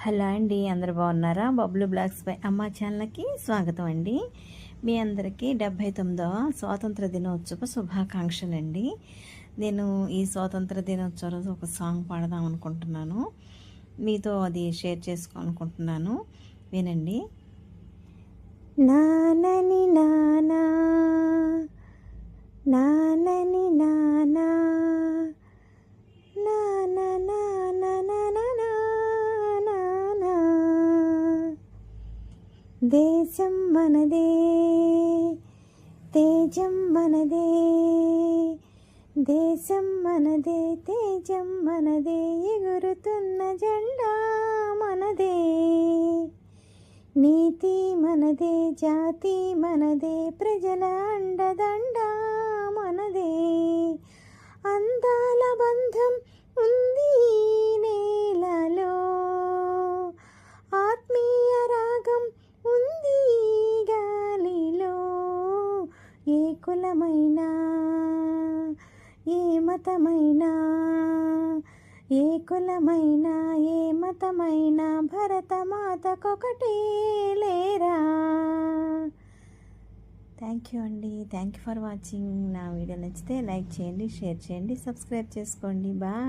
Hello అండి, అందరు బాగున్నారా? బబ్లు బ్లాగ్స్ పై అమ్మ ఛానల్కి స్వాగతం అండి. మీ అందరికీ 79వ స్వాతంత్ర దినోత్సవ శుభాకాంక్షలు అండి. నేను ఈ స్వాతంత్ర దినోత్సవ రోజు ఒక సాంగ్ పాడదాం అనుకుంటున్నాను, మీతో అది షేర్ చేసుకోవాలనుకుంటున్నాను. వినండి. నానని నానా, నానని నానా, దేశం మనదే, తేజం మనదే, దేశం మనదే, తేజం మనదే, ఎగురుతున్న జెండా మనదే, నీతి మనదే, జాతి మనదే, ప్రజల అండదండ మనదే, అందాల బంధం ఉంది నేలలో, ఆత్మీయ రాగం ఉంది గాలిలో, ఏ కులమైనా ఏ మతమైనా, ఏ కులమైనా ఏ మతమైనా, భరతమాతకొకటే లేరా. థ్యాంక్ యూ అండి. Thank you for watching. నా వీడియో నచ్చితే లైక్ చేయండి, షేర్ చేయండి, సబ్స్క్రైబ్ చేసుకోండి. బాయ్.